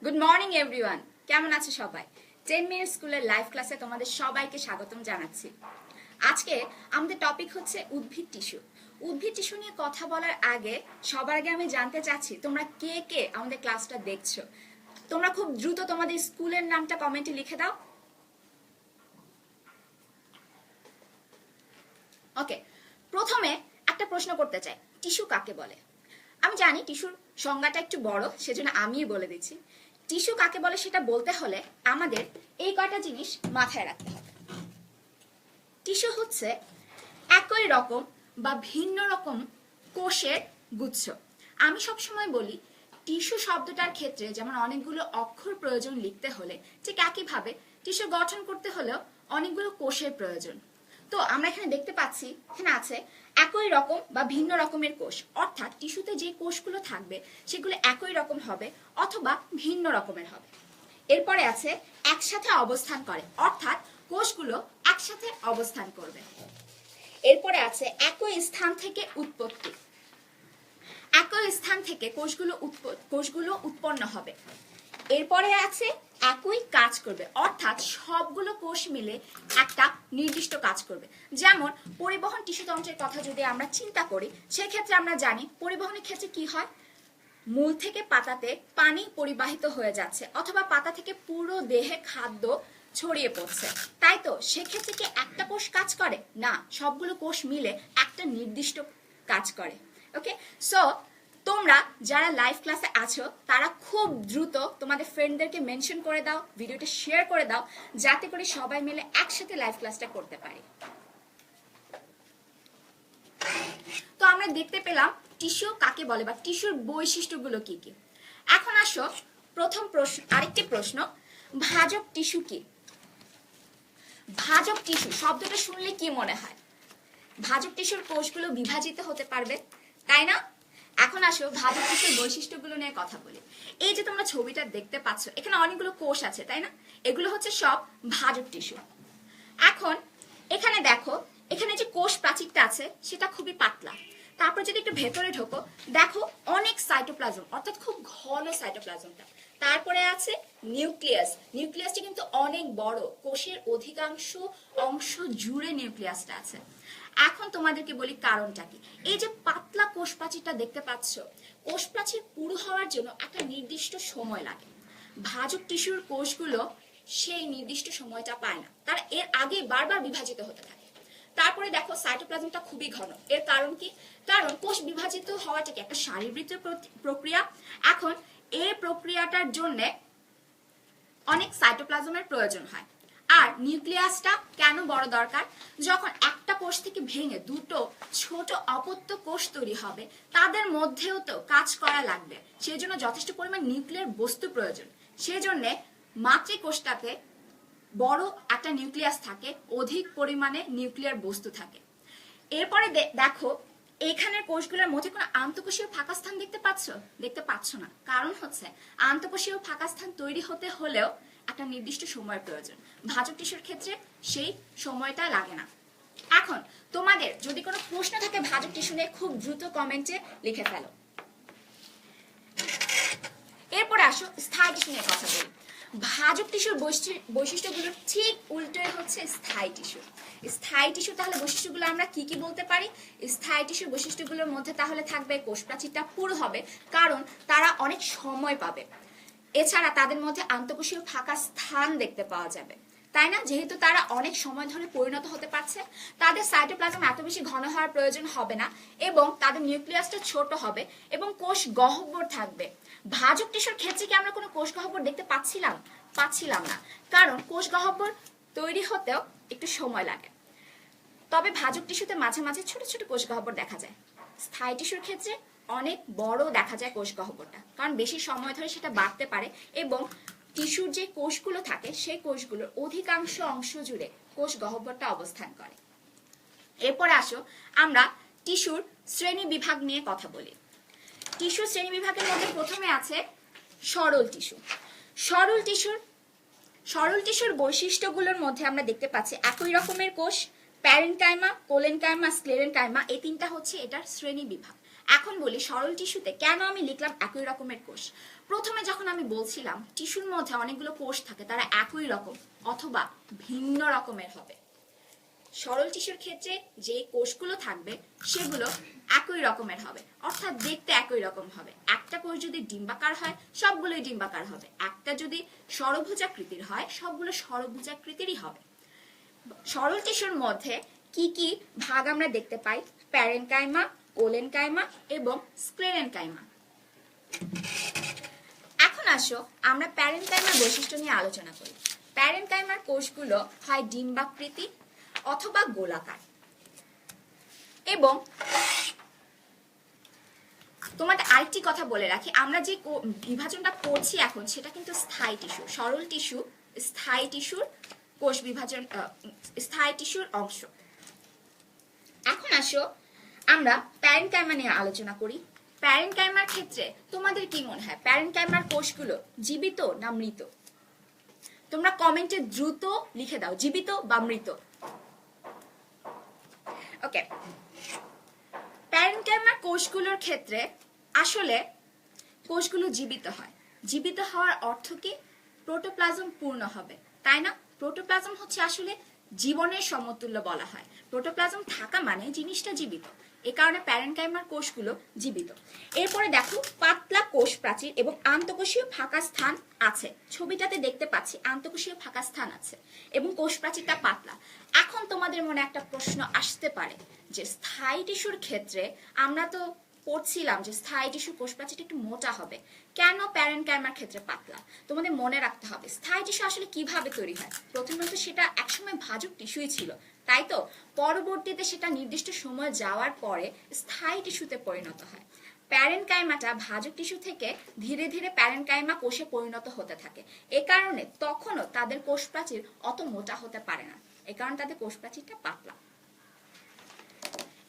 Good morning everyone, কেমন আছে সবাই? 10 মিনিট স্কুলের লাইভ ক্লাসে তোমাদের সবাইকে স্বাগতম জানাচ্ছি। আজকে আমাদের টপিক হচ্ছে উদ্ভিদ টিস্যু। উদ্ভিদ টিস্যু নিয়ে কথা বলার আগে সবার আগে আমি জানতে চাচ্ছি তোমরা কে কে আমাদের ক্লাসটা দেখছো। তোমরা খুব দ্রুত তোমাদের স্কুলের নামটা কমেন্টে লিখে দাও। ওকে, প্রথমে একটা প্রশ্ন করতে চাই, টিস্যু কাকে বলে? আমি জানি টিস্যুর সংজ্ঞাটা একটু বড়, সেজন্য আমিই বলে দিচ্ছি। টিস্যু কাকে বলে সেটা বলতে হলে আমাদের এই কয়টা জিনিস মাথায় রাখতে হবে। টিস্যু হচ্ছে একই রকম বা ভিন্ন রকম কোষের গুচ্ছ। আমি সবসময় বলি টিস্যু শব্দটার ক্ষেত্রে যেমন অনেকগুলো অক্ষর প্রয়োজন লিখতে হলে, ঠিক একইভাবে টিস্যু গঠন করতে হলেও অনেকগুলো কোষের প্রয়োজন। তো আমরা এখানে দেখতে পাচ্ছি এখানে আছে একই রকম বা ভিন্ন রকমের কোষ, অর্থাৎ টিস্যুতে যে কোষগুলো থাকবে সেগুলো একই রকম হবে অথবা ভিন্ন রকমের হবে। এরপরে আছে একসাথে অবস্থান করে, অর্থাৎ কোষগুলো একসাথে অবস্থান করবে। এরপরে আছে একই স্থান থেকে উৎপত্তি, একই স্থান থেকে কোষগুলো উৎপন্ন হবে। এরপরে আছে একই কাজ করবে, অর্থাৎ সবগুলো কোষ মিলে একটা নির্দিষ্ট কাজ করবে। যেমন পরিবহন টিস্যুতন্ত্রের কথা যদি আমরা চিন্তা করি, সেক্ষেত্রে আমরা জানি পরিবহনের ক্ষেত্রে কি হয়, মূল থেকে পাতাতে পানি পরিবাহিত হয়ে যাচ্ছে অথবা পাতা থেকে পুরো দেহে খাদ্য ছড়িয়ে পড়ছে, তাই তো? সেক্ষেত্রে কি একটা কোষ কাজ করে না, সবগুলো কোষ মিলে একটা নির্দিষ্ট কাজ করে। ওকে, সো তোমরা যারা লাইভ ক্লাসে আছো তারা খুব দ্রুত তোমাদের ফ্রেন্ডদেরকে মেনশন করে দাও, ভিডিওটা শেয়ার করে দাও, যাতে করে সবাই মিলে একসাথে লাইভ ক্লাসটা করতে পারি। তো আমরা দেখতে পেলাম টিস্যু কাকে বলে বা টিস্যুর বৈশিষ্ট্যগুলো কি কি। এখন আসো প্রথম প্রশ্ন, আরেকটি প্রশ্ন, ভাজক টিস্যু কি? ভাজক টিস্যু শব্দটা শুনলে কি মনে হয়? ভাজক টিস্যুর কোষগুলো বিভাজিত হতে পারবে, তাই না? এখন আসো ভাজক টিস্যুর বৈশিষ্ট্যগুলো নিয়ে কথা বলি। এই যে তোমরা ছবিটা দেখতে পাচ্ছ, এখানে অনেকগুলো কোষ আছে, তাই না? এগুলো হচ্ছে সব ভাজক টিস্যু। এখন এখানে দেখো, এখানে যে কোষ প্রাচীরটা আছে সেটা খুবই পাতলা। তারপর যদি একটু ভেতরে ঢোকো, দেখো অনেক সাইটোপ্লাজম, অর্থাৎ খুব ঘন সাইটোপ্লাজমটা। তারপরে আছে নিউক্লিয়াস, নিউক্লিয়াসটা কিন্তু অনেক বড়, কোষের অধিকাংশ অংশ জুড়ে নিউক্লিয়াসটা আছে। এখন তোমাদেরকে বলি কারণটা কি। এই যে পাতলা কোষ প্রাচীরটা দেখতে পাচ্ছ, কোষ প্রাচীর পুরো হওয়ার জন্য একটা নির্দিষ্ট সময় লাগে। ভাজক টিস্যুর কোষগুলো সেই নির্দিষ্ট সময়টা পায় না, তারা এর আগে বারবার বিভাজিত হতে থাকে। তারপরে দেখো সাইটোপ্লাজমটা খুবই ঘন, এর কারণ কি? কারণ কোষ বিভাজিত হওয়াটা কি একটা শারীরবৃত্তীয় প্রক্রিয়া। এখন এই প্রক্রিয়াটার জন্য অনেক সাইটোপ্লাজমের প্রয়োজন হয়। আর নিউক্লিয়াসটা কেন বড় দরকার? যখন একটা কোষ থেকে ভেঙে দুটো ছোট অপত্য কোষ তৈরি হবে, তাদের মধ্যেও তো কাজ করা লাগবে, সেই জন্য যথেষ্ট পরিমাণ নিউক্লিয়ার বস্তু প্রয়োজন। সেজন্য মাতৃকোষটাতে বড় একটা নিউক্লিয়াস থাকে, অধিক পরিমাণে নিউক্লিয়ার বস্তু থাকে। এরপরে দেখো এখানের কোষগুলোর মধ্যে কোনো আন্তঃকোষীয় ফাঁকা স্থান দেখতে পাচ্ছ না। কারণ হচ্ছে আন্তঃকোষীয় ফাঁকা স্থান তৈরি হতে হলেও একটা নির্দিষ্ট সময়ের প্রয়োজন। ভাজক টিস্যুর ক্ষেত্রে সেই সময়টা লাগে না। এখন তোমাদের যদি কোনো প্রশ্ন থাকে ভাজক টিস্যু নিয়ে, খুব দ্রুত কমেন্টে লিখে ফেলো। এরপরে আসো স্থায়ী টিস্যু নিয়ে কথা বলি। ভাজক টিস্যুর বৈশিষ্ট্যগুলো ঠিক উল্টোই হচ্ছে স্থায়ী টিস্যু। স্থায়ী টিস্যু তাহলে বৈশিষ্ট্যগুলো আমরা কি কি বলতে পারি? স্থায়ী টিস্যুর বৈশিষ্ট্যগুলোর মধ্যে তাহলে থাকবে কোষ প্রাচীরটা পুরো হবে, কারণ তারা অনেক সময় পাবে। এছাড়া তাদের মধ্যে আন্তঃকোষীয় ফাঁকা স্থান দেখতে পাওয়া যাবে, তাই না? যেহেতু তারা অনেক সময় ধরে পরিণত হতে পারছে, তাদের সাইটোপ্লাজম এত বেশি ঘন হওয়ার প্রয়োজন হবে না এবং তাদের নিউক্লিয়াসটা ছোট হবে এবং কোষ গহ্বর থাকবে। ভাজক টিস্যুর ক্ষেত্রে কি আমরা কোনো কোষ গহ্বর দেখতে পাচ্ছিলাম না, কারণ কোষ গহ্বর তৈরি হতেও একটু সময় লাগে। তবে ভাজক টিস্যুতে মাঝে মাঝে ছোট ছোট কোষ গহ্বর দেখা যায়। স্থায়ী টিস্যুর ক্ষেত্রে অনেক বড় দেখা যায় কোষ গহ্বরটা, কারণ বেশি সময় ধরে সেটা বাড়তে পারে এবং টিস্যুর যে কোষগুলো থাকে সেই কোষগুলোর অধিকাংশ অংশ জুড়ে কোষ গহ্বরটা অবস্থান করে। এরপরে আসো আমরা টিস্যুর শ্রেণী বিভাগ নিয়ে কথা বলি। টিস্যুর শ্রেণী বিভাগের মধ্যে প্রথমে আছে সরল টিস্যু। সরল টিস্যুর বৈশিষ্ট্যগুলোর মধ্যে আমরা দেখতে পাচ্ছি একই রকমের কোষ, প্যারেনকাইমা, কোলেনকাইমা, স্ক্লেরেনকাইমা, এই তিনটা হচ্ছে এটার শ্রেণী বিভাগ। এখন বলি সরল টিস্যুতে কেন আমি লিখলাম একই রকমের কোষ। প্রথমে যখন আমি বলছিলাম টিস্যুর মধ্যে অনেকগুলো কোষ থাকে, তারা একই রকম অথবা ভিন্ন রকমের হবে। সরল টিস্যুর ক্ষেত্রে যে কোষগুলো থাকবে সেগুলো একই রকমের হবে, অর্থাৎ দেখতে একই রকম হবে। একটা কোষ যদি ডিম্বাকার হয় সবগুলোই ডিম্বাকার হবে, একটা যদি ষড়ভুজাকৃতির হয় সবগুলো ষড়ভুজাকৃতিরই হবে। সরল টিস্যুর মধ্যে কি কি ভাগ আমরা দেখতে পাই? প্যারেনকাইমা, কোলেনকাইমা এবং স্ক্লেরেনকাইমা। এখন আসো আমরা প্যারেনকাইমার বৈশিষ্ট্য নিয়ে আলোচনা করি। প্যারেনকাইমার কোষগুলো হয় ডিম্বাকৃতি অথবা গোলাকার। এবং তোমাদের আরেকটি কথা বলে রাখি, আমরা যে বিভাজনটা করছি এখন সেটা কিন্তু স্থায়ী টিস্যু। সরল টিস্যু স্থায়ী টিস্যুর কোষ বিভাজন, স্থায়ী টিস্যুর অংশ। এখন আসো আমরা প্যারেনকাইমা নিয়ে আলোচনা করি। প্যারেনকাইমার ক্ষেত্রে তোমাদের কি মনে হয়, প্যারেনকাইমার কোষগুলো জীবিত না মৃত? তোমরা কমেন্টে দ্রুত লিখে দাও, জীবিত বা মৃত। ওকে, প্যারেনকাইমার কোষগুলোর ক্ষেত্রে আসলে কোষগুলো জীবিত হয়। জীবিত হওয়ার অর্থ কি? প্রোটোপ্লাজম পূর্ণ হবে, তাই না? প্রোটোপ্লাজম হচ্ছে আসলে জীবনের সমতুল্য বলা হয়। প্রোটোপ্লাজম থাকা মানে জিনিসটা জীবিত, এ কারণে প্যারেনকাইমার কোষগুলো জীবিত। এরপরে দেখো পাতলা কোষ প্রাচীর এবং আন্তঃকোষীয় ফাঁকা স্থান আছে। ছবিটাতে দেখতে পাচ্ছি আন্তঃকোষীয় ফাঁকা স্থান আছে এবং কোষ প্রাচীরটা পাতলা। এখন তোমাদের মনে একটা প্রশ্ন আসতে পারে যে স্থায়ী টিস্যুর ক্ষেত্রে আমরা তো পড়ছিলাম যে স্থায়ী টিস্যুর কোষ প্রাচীরটা একটু মোটা হবে, কেন প্যারেনকাইমার ক্ষেত্রে পাতলা? তোমাদের মনে রাখতে হবে স্থায়ী টিস্যু আসলে কিভাবে তৈরি হয়। প্রথমত সেটা একসময় ভাজক টিস্যুই ছিল, তাই তো? পরবর্তীতে সেটা নির্দিষ্ট সময় যাওয়ার পরে স্থায়ী টিস্যুতে পরিণত হয়। প্যারেনকাইমাটা ভাজক টিস্যু থেকে ধীরে ধীরে প্যারেনকাইমা কোষে পরিণত হতে থাকে। এ কারণে তখনও তাদের কোষ প্রাচীর অত মোটা হতে পারে না, এ কারণে তাদের কোষ প্রাচীরটা পাতলা।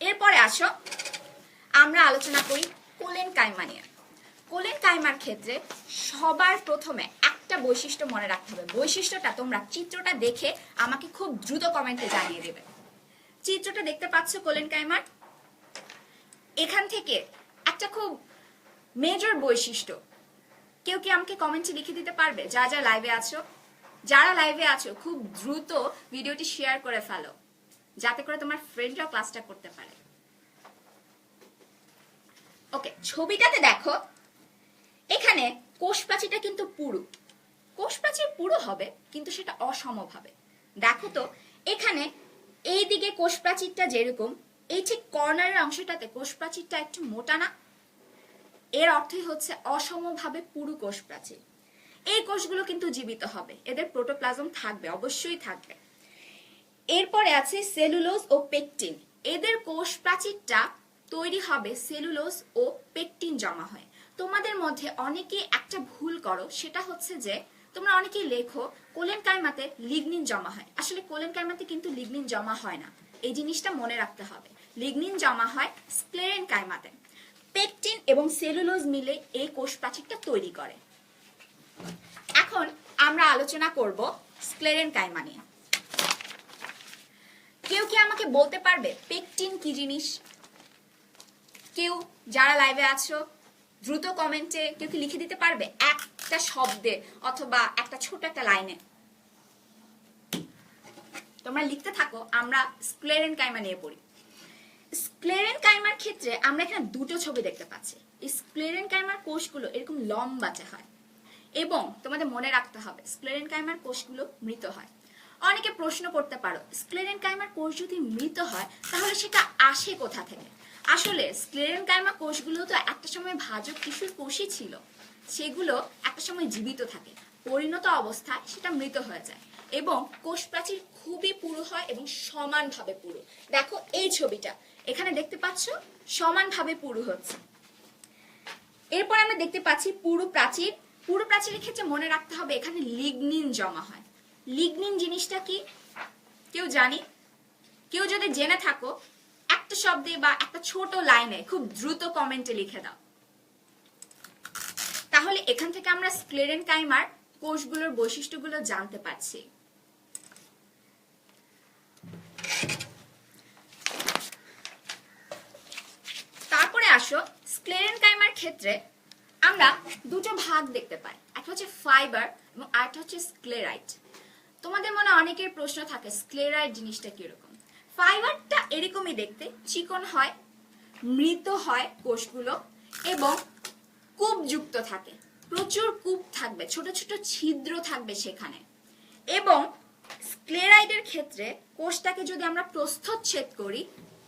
এরপরে আসো আমরা আলোচনা করি কোলেনকাইমা নিয়ে। কোলেনকাইমার ক্ষেত্রে সবার প্রথমে একটা বৈশিষ্ট্য মনে রাখতে হবে। বৈশিষ্ট্যটা তোমরা চিত্রটা দেখে আমাকে খুব দ্রুত কমেন্টে জানিয়ে দেবে। চিত্রটা দেখতে পাচ্ছ কোলেনকাইমার? এখান থেকে একটা খুব মেজর বৈশিষ্ট্য কেউ কি আমাকে কমেন্টে লিখে দিতে পারবে? যারা লাইভে আছো, যারা লাইভে আছো খুব দ্রুত ভিডিওটি শেয়ার করে ফেলো, যাতে করে তোমার ফ্রেন্ডরা ক্লাসটা করতে পারে। ওকে, ছবিটাতে দেখো এখানে কোষ প্রাচীরটা কিন্তু পুরু। কোষ প্রাচীর পুরু হবে কিন্তু সেটা অসমভাবে। দেখো তো এখানে এই দিকে কোষ প্রাচীরটা যেরকম, এই ঠিক কর্নারের অংশটাতে কোষ প্রাচীরটা একটু মোটা না? এর অর্থই হচ্ছে অসমভাবে পুরু কোষ প্রাচীর। এই কোষগুলো কিন্তু জীবিত হবে, এদের প্রোটোপ্লাজম থাকবে, অবশ্যই থাকবে। এরপরে আছে সেলুলোজ ও পেকটিন। এদের কোষ প্রাচীরটা তৈরি হবে সেলুলোজ ও পেকটিন জমা হয়। তোমাদের মধ্যে অনেকে একটা ভুল করো, সেটা হচ্ছে যে তোমরা অনেকেই লেখো কোলেনকাইমাতে লিগনিন জমা হয়। আসলে কোলেনকাইমাতে কিন্তু লিগনিন জমা হয় না, এই জিনিসটা মনে রাখতে হবে। লিগনিন জমা হয় স্ক্লেরেনকাইমাতে। পেকটিন এবং সেলুলোজ মিলে এই কোষ প্রাচীরটা তৈরি করে। এখন আমরা আলোচনা করব স্ক্লেরেনকাইমা নিয়ে। কেউ কি আমাকে বলতে পারবে পেকটিন কি জিনিস? কেউ যারা লাইভে আছো দ্রুত কমেন্টে কেউ কি লিখে দিতে পারবে একটা শব্দে অথবা একটা ছোট একটা লাইনে? তোমরা লিখতে থাকো, আমরা স্ক্লেরেনকাইমা নিয়ে পড়ি। স্ক্লেরেনকাইমার ক্ষেত্রে আমরা এখানে দুটো ছবি দেখতে পাচ্ছি। এই স্ক্লেরেনকাইমার কোষগুলো এরকম লম্বাটে হয় এবং তোমাদের মনে রাখতে হবে স্ক্লেরেনকাইমার কোষগুলো মৃত হয়। অনেকে প্রশ্ন করতে পারো স্ক্লেরেনকাইমার কোষ যদি মৃত হয় তাহলে সেটা আসে কোথা থেকে? আসলে স্ক্লেরেনকাইমা কোষগুলো তো একটা সময় ভাজক টিস্যুর কোষই ছিল, সেগুলো একটা সময় জীবিত থাকে, পরিণত অবস্থায় সেটা মৃত হয়ে যায় এবং কোষ প্রাচীর খুবই পুরু হয় এবং সমানভাবে পুরু। দেখো এই ছবিটা এখানে দেখতে পাচ্ছ সমানভাবে পুরু হচ্ছে। এরপর আমরা দেখতে পাচ্ছি পুরু প্রাচীর। পুরু প্রাচীরের ক্ষেত্রে মনে রাখতে হবে এখানে লিগনিন জমা হয়। লিগনিন জিনিসটা কি কেউ জানি? কেউ যদি জেনে থাকো একটা শব্দে বা একটা ছোট লাইনে খুব দ্রুত কমেন্টে লিখে দাও। তাহলে এখান থেকে আমরা স্ক্লেরেনকাইমার কোষগুলোর বৈশিষ্ট্যগুলো জানতে পারছি। তারপরে আসো ক্ষেত্রে আমরা দুটো ভাগ দেখতে পাই, একটা হচ্ছে ফাইবার এবং আরেকটা হচ্ছে স্ক্লেরাইট। তোমাদের মনে অনেকের প্রশ্ন থাকে স্ক্লেরাইট জিনিসটা কিরকম। ফাইবারটা এরকমই দেখতে, চিকন হয়, মৃত হয় কোষগুলো এবং কূপযুক্ত থাকে, প্রচুর কূপ থাকবে, ছোট ছোট ছিদ্র থাকবে সেখানে। এবং স্ক্লেরাইডের ক্ষেত্রে কোষটাকে যদি আমরা প্রস্থচ্ছেদ করি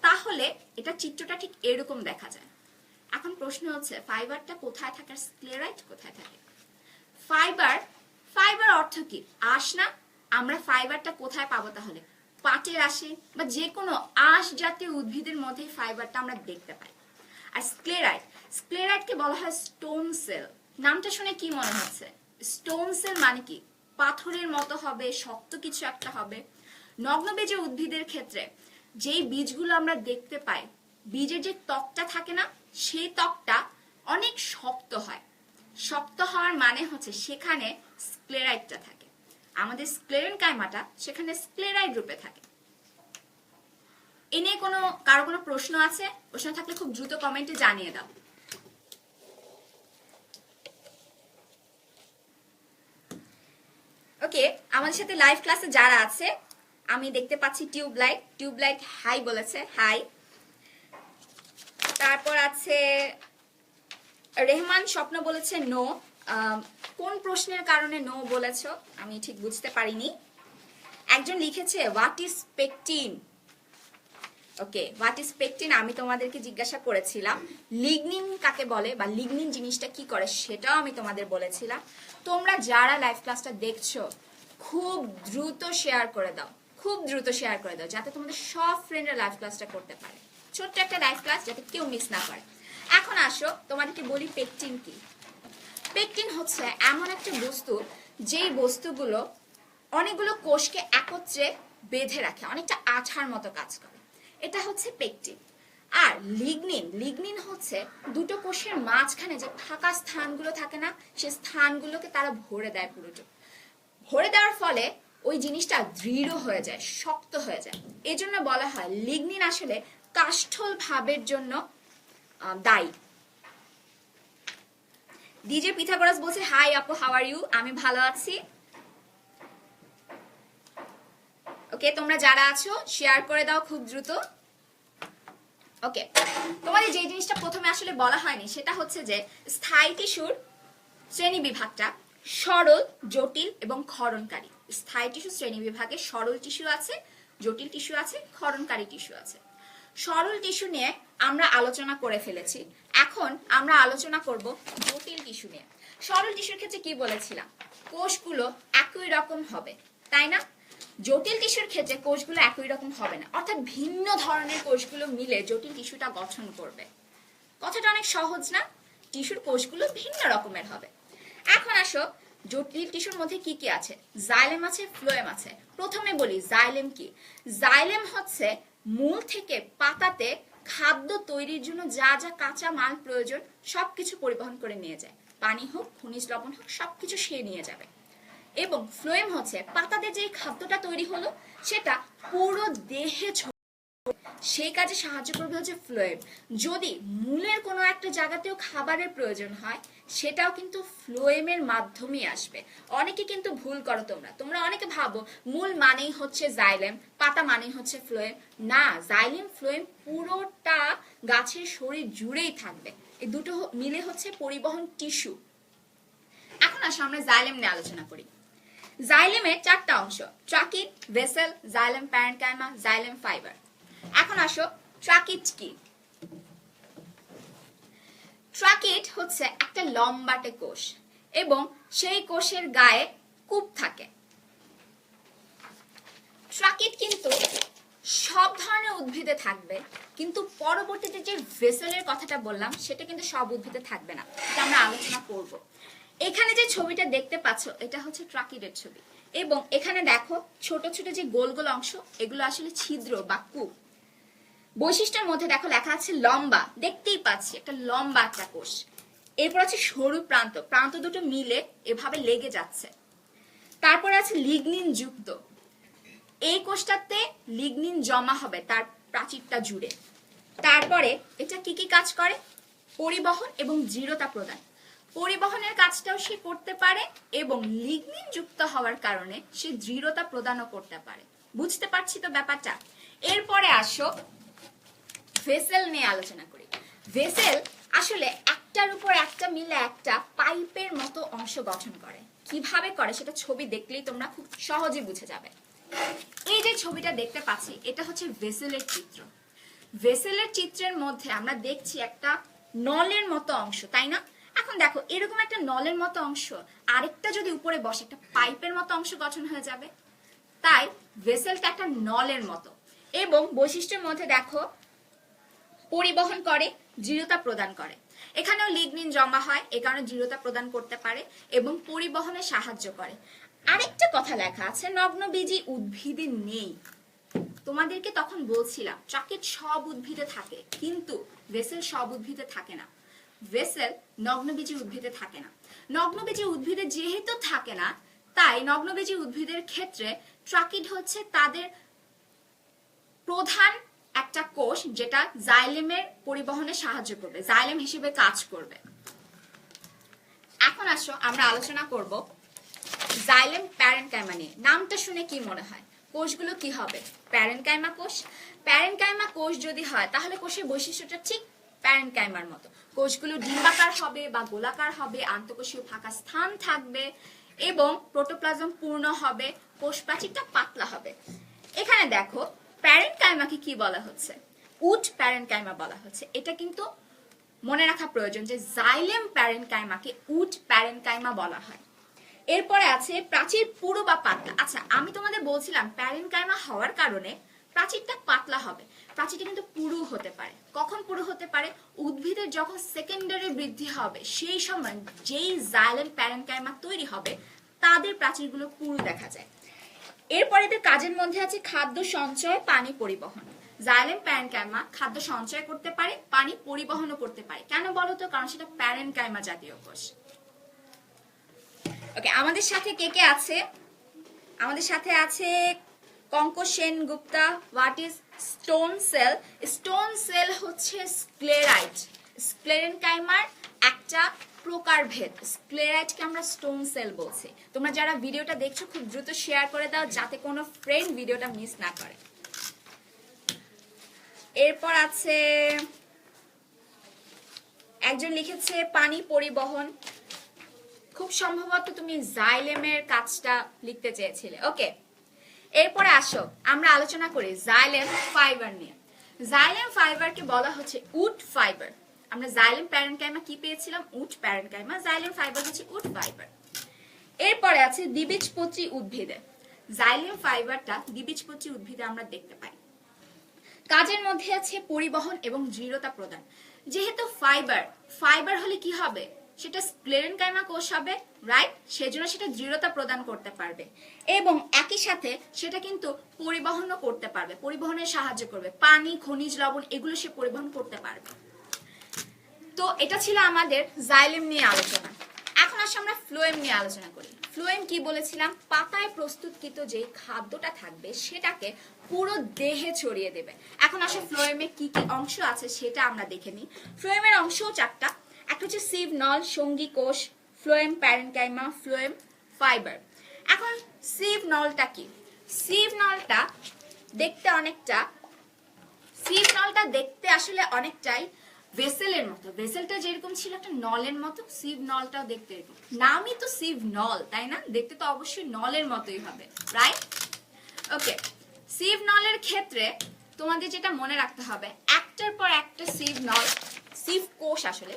তাহলে এটা চিত্রটা ঠিক এরকম দেখা যায়। এখন প্রশ্ন হচ্ছে ফাইবারটা কোথায় থাকে, স্ক্লেরাইড কোথায় থাকে? ফাইবার অর্থ কি? আঁশ না? আমরা ফাইবারটা কোথায় পাবো তাহলে? পাটের আঁশে বা যে কোনো আঁশ জাতীয় উদ্ভিদের মধ্যে ফাইবারটা আমরা দেখতে পাই। আর স্ক্লেরাইডকে বলা হয় স্টোন সেল। নামটা শুনে কি মনে হচ্ছে? স্টোন সেল মানে কি? পাথরের মতো হবে, শক্ত কিছু একটা হবে। নগ্নবীজ উদ্ভিদের ক্ষেত্রে যেই বীজগুলো আমরা দেখতে পাই, বীজের যে ত্বকটা থাকে না, সেই ত্বকটা অনেক শক্ত হয়। শক্ত হওয়ার মানে হচ্ছে সেখানে স্ক্লেরাইডটা থাকে। আমাদের স্ক্লেরেনকাইমাটা সেখানে স্ক্লেরাইড রূপে থাকে। এ নিয়ে কারো কোনো প্রশ্ন আছে? প্রশ্ন থাকলে খুব দ্রুত কমেন্টে জানিয়ে দাও। ওকে, আমাদের সাথে লাইভ ক্লাসে যারা আছে আমি দেখতে পাচ্ছি টিউবলাইট হাই বলেছে, হাই। তারপর আছে রেহমান স্বপ্ন বলেছে নো। কোন প্রশ্নের কারণে নো বলেছো আমি ঠিক বুঝতে পারিনি। একজন লিখেছে what is pectin. Okay, what is pectin আমি তোমাদেরকে জিজ্ঞাসা করেছিলাম। লিগনিন কাকে বলে বা লিগনিন জিনিসটা কি করে সেটাও আমি তোমাদের বলেছিলাম। তোমরা যারা লাইভ ক্লাসটা দেখছো খুব দ্রুত শেয়ার করে দাও, যাতে তোমাদের সব ফ্রেন্ডরা লাইভ ক্লাসটা করতে পারে। ছোট্ট একটা লাইভ ক্লাস যাতে কেউ মিস না করে। এখন আসো তোমাদেরকে বলি পেকটিন কি। পেকটিন হচ্ছে এমন একটা বস্তু যেই বস্তুগুলো অনেকগুলো কোষকে একত্রে বেঁধে রাখে, অনেকটা আঠার মতো কাজ করে। এটা হচ্ছে পেকটিন। আর লিগনিন হচ্ছে দুটো কোষের মাঝখানে যে ফাঁকা স্থানগুলো থাকে না, সেই স্থানগুলোকে তারা ভরে দেয়। পুরোটা ভরে দেওয়ার ফলে ওই জিনিসটা দৃঢ় হয়ে যায়, শক্ত হয়ে যায়। এজন্য বলা হয় লিগনিন আসলে কাষ্ঠল ভাবের জন্য দায়ী। ডিজে পিথাগোরাস বলছে হাই আপু, হাউ আর ইউ? আমি ভালো আছি। ওকে, তোমরা যারা আছো শেয়ার করে দাও খুব দ্রুত। ওকে, তোমাদের যে জিনিসটা প্রথমে আসলে বলা হয়নি সেটা হচ্ছে যে স্থায়ী টিস্যুর শ্রেণী বিভাগটা সরল, জটিল এবং ক্ষরণকারী। স্থায়ী টিস্যু শ্রেণী বিভাগে সরল টিস্যু আছে, জটিল টিস্যু আছে, ক্ষরণকারী টিস্যু আছে। সরল টিস্যু নিয়ে আমরা আলোচনা করে ফেলেছি, এখন আমরা আলোচনা করব জটিল টিস্যু নিয়ে। সরল টিস্যুর ক্ষেত্রে কি বলেছিলাম? কোষগুলো একই রকম হবে, তাই না? জটিল টিস্যুর ক্ষেত্রে কোষগুলো একই রকম হবে না, অর্থাৎ ভিন্ন ধরনের কোষগুলো মিলে জটিল টিস্যুটা গঠন করবে। কথাটা অনেক সহজ না? টিস্যুর কোষগুলো ভিন্ন রকমের হবে। এখন আসো জটিল টিস্যুর মধ্যে কি কি আছে। জাইলেম আছে, ফ্লোয়েম আছে। প্রথমে বলি জাইলেম কি। জাইলেম হচ্ছে মূল থেকে পাতাতে খাদ্য তৈরির জন্য যা যা কাঁচা মাল প্রয়োজন সবকিছু পরিবহন করে নিয়ে যায়। পানি হোক, খনিজ লবণ হোক, সবকিছু সে নিয়ে যাবে। এবং ফ্লোয়েম হচ্ছে পাতাতে যে খাদ্যটা তৈরি হলো সেটা পুরো দেহে সেই কাজে সাহায্য করবে হচ্ছে ফ্লোয়েম। যদি মূলের কোনো একটা জায়গাতেও খাবারের প্রয়োজন হয় সেটাও কিন্তু ফ্লোয়েমের মাধ্যমেই আসবে। অনেকে কিন্তু ভুল করো, তোমরা অনেকে ভাবো মূল মানেই হচ্ছে জাইলেম, পাতা মানেই হচ্ছে ফ্লোয়েম। না, জাইলেম ফ্লোয়েম পুরোটা গাছের শরীর জুড়েই থাকবে। এই দুটো মিলে হচ্ছে পরিবহন টিস্যু। এখন আসো আমরা জাইলেম নিয়ে আলোচনা করি। জাইলেমের চারটা অংশ: tracheid, vessel, xylem parenchyma, xylem fibre. এখন আসো ট্রাকিট কি। ট্রাকিট হচ্ছে একটা লম্বাটে কোষ এবং সেই কোষের গায়ে কূপ থাকে। ট্রাকিট কিন্তু সব ধরনের উদ্ভিদে থাকবে, কিন্তু পরবর্তীতে যে ভেসেলের কথাটা বললাম সেটা কিন্তু সব উদ্ভিদে থাকবে না, এটা আমরা আলোচনা করব। এখানে যে ছবিটা দেখতে পাচ্ছ এটা হচ্ছে ট্রাকিটের ছবি, এবং এখানে দেখো ছোট ছোট যে গোল গোল অংশ এগুলো আসলে ছিদ্র বা কূপ। বৈশিষ্ট্যের মধ্যে দেখো লেখা আছে লম্বা, দেখতেই পাচ্ছি একটা লম্বা একটা কোষ। এরপর আছে সরু প্রান্ত, প্রান্ত দুটো মিলে এভাবে লেগে যাচ্ছে। তারপর আছে লিগনিন যুক্ত, এই কোষটাতে লিগনিন জমা হবে তার প্রাচীরটা জুড়ে। তারপরে এটা কি কি কাজ করে? পরিবহন এবং দৃঢ়তা প্রদান। পরিবহনের কাজটাও সে করতে পারে এবং লিগনিন যুক্ত হওয়ার কারণে সে দৃঢ়তা প্রদানও করতে পারে। বুঝতে পারছি তো ব্যাপারটা? এরপরে আসো ভেসেল নিয়ে আলোচনা করি। ভেসেল আসলে একটার উপর একটা মিলে একটা পাইপের মতো অংশ গঠন করে। কিভাবে করে সেটা ছবি দেখলেই তোমরা খুব সহজে বুঝে যাবে। এই যে ছবিটা দেখতে পাচ্ছি এটা হচ্ছে ভেসেলের চিত্র। ভেসেলের চিত্রের মধ্যে আমরা দেখছি একটা নলের মতো অংশ, তাই না? এখন দেখো এরকম একটা নলের মতো অংশ আরেকটা যদি উপরে বসে একটা পাইপের মতো অংশ গঠন হয়ে যাবে। তাই ভেসেলটা একটা নলের মতো এবং বৈশিষ্ট্যের মধ্যে দেখো পরিবহন করে, দৃঢ়তা প্রদান করে। এখানেও লিগনিন জমা হয়, এ কারণে দৃঢ়তা প্রদান করতে পারে এবং পরিবহনে সাহায্য করে। আরেকটা কথা লেখা আছে নগ্নবীজী উদ্ভিদে নেই। তোমাদেরকে তখন বলছিলাম ট্রাকিড সব উদ্ভিদে থাকে, কিন্তু ভেসেল সব উদ্ভিদে থাকে না। ভেসেল নগ্নবীজী উদ্ভিদে থাকে না। নগ্নবীজী উদ্ভিদে যেহেতু থাকে না, তাই নগ্নবীজী উদ্ভিদের ক্ষেত্রে ট্রাকিড হচ্ছে তাদের প্রধান একটা কোষ যেটা জাইলেমের পরিবহনে সাহায্য করবে, জাইলেম হিসেবে কাজ করবে। এখন আসো আমরা আলোচনা করব জাইলেম প্যারেনকাইমা নিয়ে। নামটা শুনে কি মনে হয়? কোষগুলো কি হবে? প্যারেনকাইমা কোষ। প্যারেনকাইমা কোষ যদি হয় তাহলে কোষের বৈশিষ্ট্যটা ঠিক প্যারেনকাইমার মতো। কোষগুলো ডিম্বাকার হবে বা গোলাকার হবে, আন্তঃকোষীয় ফাঁকা স্থান থাকবে এবং প্রোটোপ্লাজম পূর্ণ হবে, কোষ প্রাচীরটা পাতলা হবে। এখানে দেখো প্যারেনকাইমাকে কি বলা হচ্ছে? উড প্যারেনকাইমা বলা হচ্ছে। এটা কিন্তু মনে রাখা প্রয়োজন যে জাইলেম প্যারেনকাইমাকে উড প্যারেনকাইমা বলা হয়। এরপরে আছে প্রাচীর পুরু বা পাতলা। আচ্ছা, আমি তোমাদের বলছিলাম প্যারেনকাইমা হওয়ার কারণে প্রাচীরটা পাতলা হবে, প্রাচীরটা কিন্তু পুরু হতে পারে। কখন পুরু হতে পারে? উদ্ভিদের যখন সেকেন্ডারি বৃদ্ধি হবে সেই সময় যেই জাইলেম প্যারেনকাইমা তৈরি হবে তাদের প্রাচীরগুলো পুরু দেখা যায়। এরপরে এদের কাজের মধ্যে আছে খাদ্য সঞ্চয়, পানি পরিবহন। জাইলেম প্যারেনকাইমা খাদ্য সঞ্চয় করতে পারে, পানি পরিবহনও করতে পারে। কেন বলো তো? কারণ সেটা প্যারেনকাইমা জাতীয় কোষ। ওকে, আমাদের সাথে কে কে আছে? আমাদের সাথে আছে Kanka Sen Gupta. What is stone cell? Stone cell হচ্ছে স্ক্লেরাইট। স্ক্লেরেনকাইমার একটা প্রকারভেদ। স্ক্লেরাইটকে আমরা স্টোন সেল বলছি। তোমরা যারা ভিডিওটা দেখছো খুব দ্রুত শেয়ার করে দাও যাতে কোনো ফ্রেন্ড ভিডিওটা মিস না করে। এরপর আছে একজন লিখেছে পানি পরিবহন। খুব সম্ভবত তুমি জাইলেমের কাজটা লিখতে চেয়েছিলে। ওকে, এরপরে আসো আমরা আলোচনা করি জাইলেম ফাইবার নিয়ে। জাইলেম ফাইবারকে বলা হচ্ছে উড ফাইবার। আমরা জাইলেম প্যারেনকাইমা কি পেয়েছিলাম? Wood parenchyma. জাইলেম ফাইবার হচ্ছে উড ফাইবার। এরপরে আছে দ্বিবীজপত্রী উদ্ভিদে। জাইলেম ফাইবারটা দ্বিবীজপত্রী উদ্ভিদে আমরা দেখতে পাই। কাজের মধ্যে আছে পরিবহন এবং দৃঢ়তা প্রদান। যেহেতু ফাইবার হলে কি হবে? সেটা স্ক্লেরেনকাইমা কোষ হবে, রাইট? সেজন্য সেটা দৃঢ়তা প্রদান করতে পারবে এবং একই সাথে সেটা কিন্তু পরিবহনও করতে পারবে, পরিবহনের সাহায্য করবে। পানি, খনিজ লবণ এগুলো সে পরিবহন করতে পারবে। তো এটা ছিল আমাদের জাইলেম নিয়ে আলোচনা। এখন আসলে আমরা ফ্লোয়েম নিয়ে আলোচনা করি। ফ্লোয়েম কি বলেছিলাম? পাতায় প্রস্তুতকৃত যে খাদ্যটা থাকবে সেটাকে পুরো দেহে ছড়িয়ে দেবে। এখন আসলে ফ্লোয়েমে কি কি অংশ আছে সেটা আমরা দেখে নিই। ফ্লোয়েমের অংশও চারটা। একটা হচ্ছে সিভ নল, সঙ্গী কোষ, ফ্লোয়েম প্যারেনকাইমা, ফ্লোয়েম ফাইবার। এখন সিভ নলটা কি? সিভ নলটা দেখতে আসলে অনেকটাই ভেসেলের মতো। ভেসেলটা যেরকম ছিল একটা নলের মতো, সিভ নলটাও দেখতে এরকম। নামই তো সিভ নল, তাই না? দেখতে তো অবশ্যই নলের মতোই হবে, রাইট? ওকে, সিভ নলের ক্ষেত্রে তোমাদের যেটা মনে রাখতে হবে, একটার পর একটা সিভ কোষ আসলে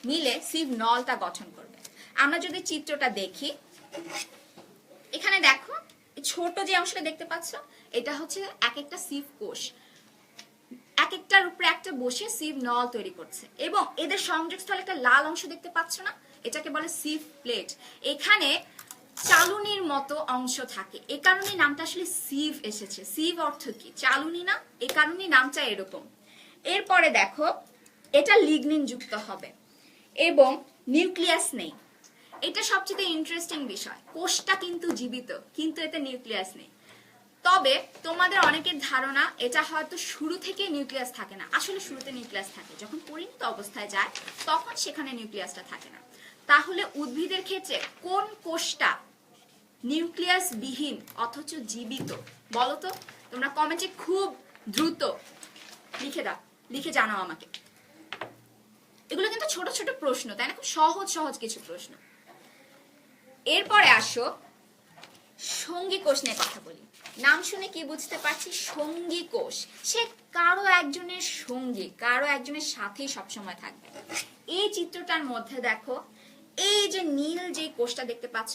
মিলে সিভ নলটা গঠন করবে। আমরা যদি চিত্রটা দেখি, এখানে দেখো ছোট যে অংশটা দেখতে পাচ্ছ এটা হচ্ছে এক একটা সিভ কোষ, এক একটার উপরে একটা বসে সিভ নল তৈরি করছে এবং এদের সংযোগস্থলে একটা লাল অংশ দেখতে পাচ্ছ না? এটাকে বলে সিভ প্লেট। এখানে চালুনির মতো অংশ থাকে, এ কারণে নামটা আসলে সিভ এসেছে। সিভ অর্থ কি? চালুনি না? এ কারণে নামটা এরকম। এরপরে দেখো এটা লিগনিন যুক্ত হবে এবং নিউক্লিয়াস নেই। এটা সবচেয়ে ইন্টারেস্টিং বিষয়। কোষটা কিন্তু জীবিত, কিন্তু এতে নিউক্লিয়াস নেই। তবে তোমাদের অনেকের ধারণা এটা হয়তো শুরু থেকে নিউক্লিয়াস থাকে না। আসলে শুরুতে নিউক্লিয়াস থাকে, যখন পরিণত অবস্থায় যায় তখন সেখানে নিউক্লিয়াসটা থাকে না। তাহলে উদ্ভিদের ক্ষেত্রে কোন কোষটা নিউক্লিয়াস বিহীন অথচ জীবিত বলো তো? তোমরা কমেন্টে খুব দ্রুত লিখে দাও, লিখে জানাও আমাকে। এগুলো কিন্তু ছোট ছোট প্রশ্ন, তাই না? খুব সহজ সহজ কিছু প্রশ্ন। এরপরে আসো সঙ্গী কোষ নিয়ে কথা বলি। নাম শুনে কি বুঝতে পারছি? সঙ্গী কোষ। সে কারো একজনের সঙ্গী, কারো একজনের সাথেই সবসময় থাকবে। এই চিত্রটার মধ্যে দেখো, এই যে নীল যে কোষটা দেখতে পাচ্ছ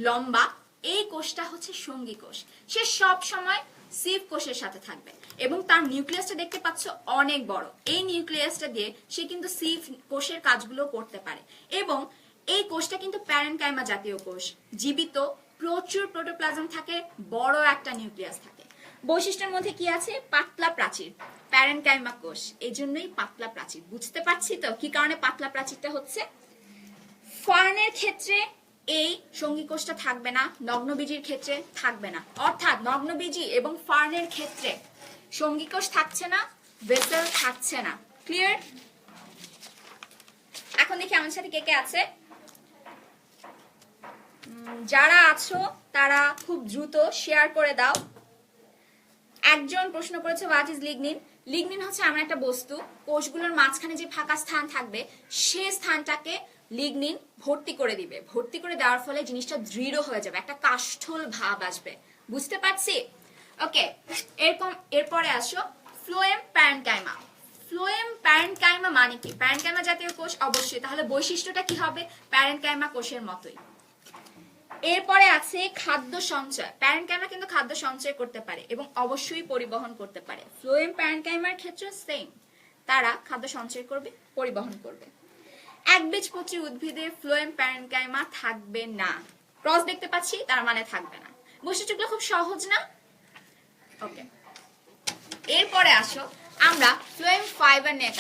লম্বা, এই কোষটা হচ্ছে সঙ্গী কোষ। সে সব সময় সিভ কোষের সাথে থাকবে এবং তার নিউক্লিয়াসটা দেখতে পাচ্ছ অনেক বড়। এই নিউক্লিয়াসটা দিয়ে সে কিন্তু সিভ কোষের কাজগুলো করতে পারে এবং এই কোষটা কিন্তু প্যারেনকাইমা জাতীয় কোষ, জীবিত, প্রচুর প্রোটোপ্লাজম থাকে, বড় একটা নিউক্লিয়াস থাকে। বৈশিষ্ট্যের মধ্যে কি আছে? পাতলা প্রাচীর, প্যারেনকাইমা কোষ, এই জন্যই পাতলা প্রাচীর। বুঝতে পারছি তো কি কারণে পাতলা প্রাচীরটা হচ্ছে? ফার্নের ক্ষেত্রে এই সঙ্গী কোষটা থাকবে না, নগ্নবীজির ক্ষেত্রে থাকবে না। অর্থাৎ নগ্নবীজি এবং ফার্নের ক্ষেত্রে সঙ্গী কোষ থাকছে না, ভেসেল থাকছে না। ক্লিয়ার? এখন দেখি আমার সাথে কে কে আছে। যারা আছো তারা খুব দ্রুত শেয়ার করে দাও। একজন প্রশ্ন করেছে হোয়াট ইজ লিগনিন। লিগনিন হচ্ছে এমন একটা বস্তু, কোষগুলোর মাঝখানে যে ফাঁকা স্থান থাকবে সে স্থানটাকে লিগনিন ভর্তি করে দিবে। ভর্তি করে দেওয়ার ফলে জিনিসটা দৃঢ় হয়ে যাবে, একটা কাষ্ঠল ভাব আসবে। বুঝতে পারছি? ওকে, এরপরে আসো ফ্লোয়েম প্যারেনকাইমা। ফ্লোয়েম প্যারেনকাইমা মানে কি? প্যারেনকাইমা জাতীয় কোষ অবশ্যই, তাহলে বৈশিষ্ট্যটা কি হবে? প্যারেনকাইমা কোষের মতোই। এরপরে আছে খাদ্য সঞ্চয়। প্যারেনকাইমা কিন্তু খাদ্য সঞ্চয় করতে পারে এবং অবশ্যই পরিবহন করতে পারে। ফ্লোয়েম প্যারেনকাইমার ক্ষেত্রে সেম, তারা খাদ্য সঞ্চয় করবে, পরিবহন করবে। একবীজপত্রী উদ্ভিদে ফ্লোয়েম প্যারেনকাইমা থাকবে না। ক্রস দেখতে পাচ্ছি, তার মানে থাকবে না। বৈশিষ্ট্যগুলো খুব সহজ না? ওকে, এরপরে আসো আমরা ফ্লোয়েম ফাইবার নিয়ে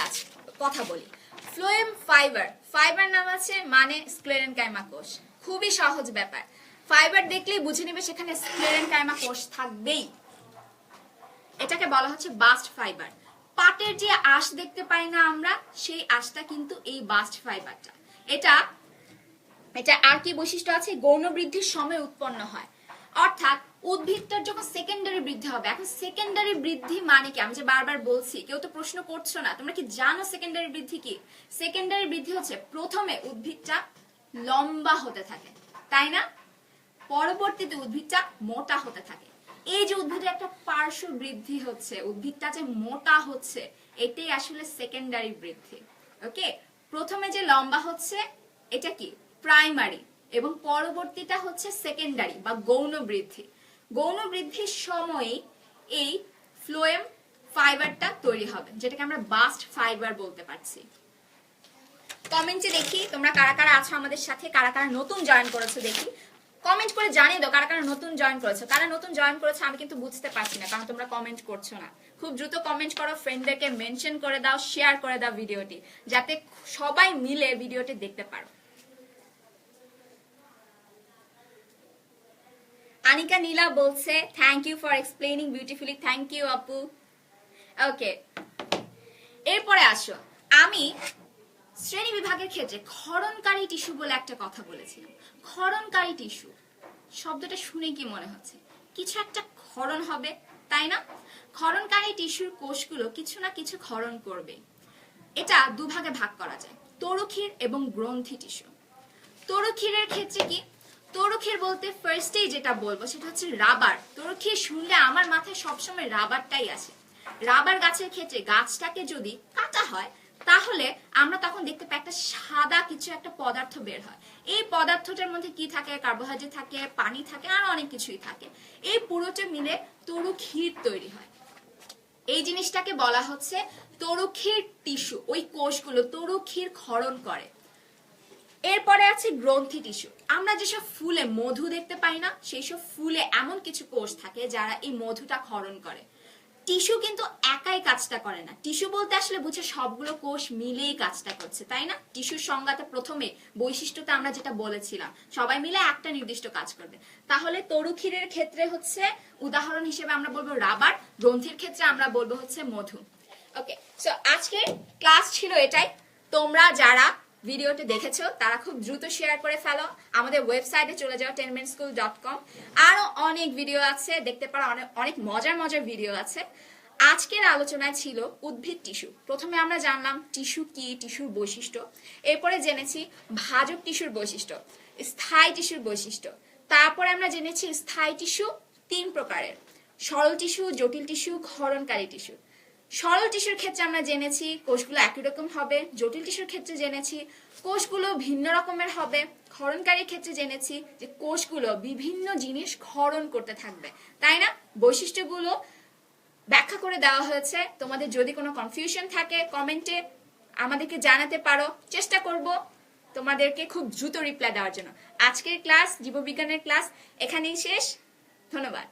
কথা বলি। ফ্লোয়েম ফাইবার, ফাইবার নাম আছে মানে স্ক্লেরেনকাইমা কোষ। খুবই সহজ ব্যাপার, ফাইবার দেখলেই বুঝে নিবে সেখানে স্ক্লেরেনকাইমা কোষ থাকবেই। এটাকে বলা হচ্ছে বাস্ট ফাইবার। পাটের যে আঁশ দেখতে পাই না আমরা, সেই আঁশটা কিন্তু এই বাস্ট ফাইবারটা। এটা আর কি বৈশিষ্ট্য আছে? গৌণ বৃদ্ধির সময় উৎপন্ন হয়। অর্থাৎ উদ্ভিদটার যখন সেকেন্ডারি বৃদ্ধি হবে। এখন সেকেন্ডারি বৃদ্ধি মানে কি? আমি যে বারবার বলছি, কেউ তো প্রশ্ন করছো না, তোমরা কি জানো সেকেন্ডারি বৃদ্ধি কি? সেকেন্ডারি বৃদ্ধি হচ্ছে প্রথমে উদ্ভিদটা লম্বা হতে থাকে, তাই না? পরবর্তীতে উদ্ভিদটা মোটা হতে থাকে। এই যে উদ্ভিদের একটা পার্শ্ব বৃদ্ধি হচ্ছে, উদ্ভিদটা যে মোটা হচ্ছে, এটাই আসলে সেকেন্ডারি বৃদ্ধি। ওকে, প্রথমে যে লম্বা হচ্ছে এটা কি? প্রাইমারি, এবং পরবর্তীটা হচ্ছে সেকেন্ডারি বা গৌণ বৃদ্ধি। গৌণ বৃদ্ধির সময়ে এই ফ্লোয়েম ফাইবারটা তৈরি হবে, যেটাকে আমরা বাস্ট ফাইবার বলতে পারছি। কমেন্টে দেখি তোমরা কারা কারা আছো আমাদের সাথে, কারা কারা নতুন জয়েন করেছো দেখি। কমেন্ট করে জানিয়ে দাও কারা কারা নতুন জয়েন করেছো। কারা নতুন জয়েন করেছো আমি কিন্তু বুঝতে পারছি না, কারণ তোমরা কমেন্ট করছো না। খুব দ্রুত কমেন্ট করো, ফ্রেন্ডদেরকে মেনশন করে দাও, শেয়ার করে দাও ভিডিওটি, যাতে সবাই মিলে ভিডিওটি দেখতে পারো। আনিকা নীলা বলছে thank you for explaining beautifully. Thank you আপু। ওকে, এরপরে আসো, আমি শ্রেণী বিভাগের ক্ষেত্রে ক্ষরণকারী টিস্যু বলে একটা কথা বলেছিলাম। ক্ষরণকারী টিস্যু শব্দটা শুনে কি মনে হচ্ছে? কিছু একটা ক্ষরণ হবে, তাই না? ক্ষরণকারী টিস্যুর কোষগুলো কিছু না কিছু ক্ষরণ করবে। এটা দুভাগে ভাগ করা যায়, তরুক্ষীর এবং গ্রন্থি টিস্যু। তরুক্ষীরের ক্ষেত্রে কি? তরুক্ষীর বলতে ফার্স্টেই যেটা বলবো সেটা হচ্ছে রাবার। তরুক্ষীর শুনলে আমার মাথায় সবসময় রাবারটাই আসে। রাবার গাছের ক্ষেত্রে গাছটাকে যদি কাটা হয় তাহলে আমরা তখন দেখতে পাই একটা সাদা কিছু একটা পদার্থ বের হয়। এই পদার্থটার মধ্যে কি থাকে? কার্বোহাইড্রেট থাকে, পানি থাকে, আর অনেক কিছুই থাকে। এই পুরোটা মিলে তরুক্ষীর তৈরি হয়। এই জিনিসটাকে বলা হচ্ছে তরুক্ষীর টিস্যু। ওই কোষগুলো তরুক্ষীর ক্ষরণ করে। এরপরে আছে গ্রন্থি টিস্যু। আমরা যেসব ফুলে মধু দেখতে পাই না, সেই সব ফুলে এমন কিছু কোষ থাকে যারা এই মধুটা ক্ষরণ করে। টিস্যু কিন্তু একাই কাজটা করে না। টিস্যু বলতে আসলে বুঝে সবগুলো কোষ মিলেই কাজটা করছে, তাই না? টিস্যুর সংজ্ঞাতে প্রথমে বৈশিষ্ট্যতে আমরা যেটা বলেছিলাম, সবাই মিলে একটা নির্দিষ্ট কাজ করবে। তাহলে তরুক্ষীরের ক্ষেত্রে হচ্ছে উদাহরণ হিসেবে আমরা বলবো রাবার, গ্রন্থির ক্ষেত্রে আমরা বলবো হচ্ছে মধু। ওকে, সো আজকের ক্লাস ছিল এটাই। তোমরা যারা ভিডিওটি দেখেছো তারা খুব দ্রুত শেয়ার করে ফেলো, আমাদের ওয়েবসাইটে চলে যাও tenminuteschool.com। আরো অনেক ভিডিও আছে, দেখতে পারো, অনেক মজার মজার ভিডিও আছে। আজকের আলোচনায় ছিল উদ্ভিদ টিস্যু। প্রথমে আমরা জানলাম টিস্যু কি, টিস্যুর বৈশিষ্ট্য। এরপরে জেনেছি ভাজক টিস্যুর বৈশিষ্ট্য, স্থায়ী টিস্যুর বৈশিষ্ট্য। তারপরে আমরা জেনেছি স্থায়ী টিস্যু 3 প্রকারের: সরল টিস্যু, জটিল টিস্যু, ক্ষরণকারী টিস্যু। সরল টিস্যুর ক্ষেত্রে আমরা জেনেছি কোষগুলো একই রকম হবে, জটিল টিস্যুর ক্ষেত্রে জেনেছি কোষগুলো ভিন্ন রকমের হবে, ক্ষরণকারীর ক্ষেত্রে জেনেছি যে কোষগুলো বিভিন্ন জিনিস ক্ষরণ করতে থাকবে, তাই না? বৈশিষ্ট্যগুলো ব্যাখ্যা করে দেওয়া হয়েছে। তোমাদের যদি কোনো কনফিউশন থাকে কমেন্টে আমাদেরকে জানাতে পারো, চেষ্টা করব তোমাদেরকে খুব দ্রুত রিপ্লাই দেওয়ার জন্য। আজকের ক্লাস, জীববিজ্ঞানের ক্লাস এখানেই শেষ। ধন্যবাদ।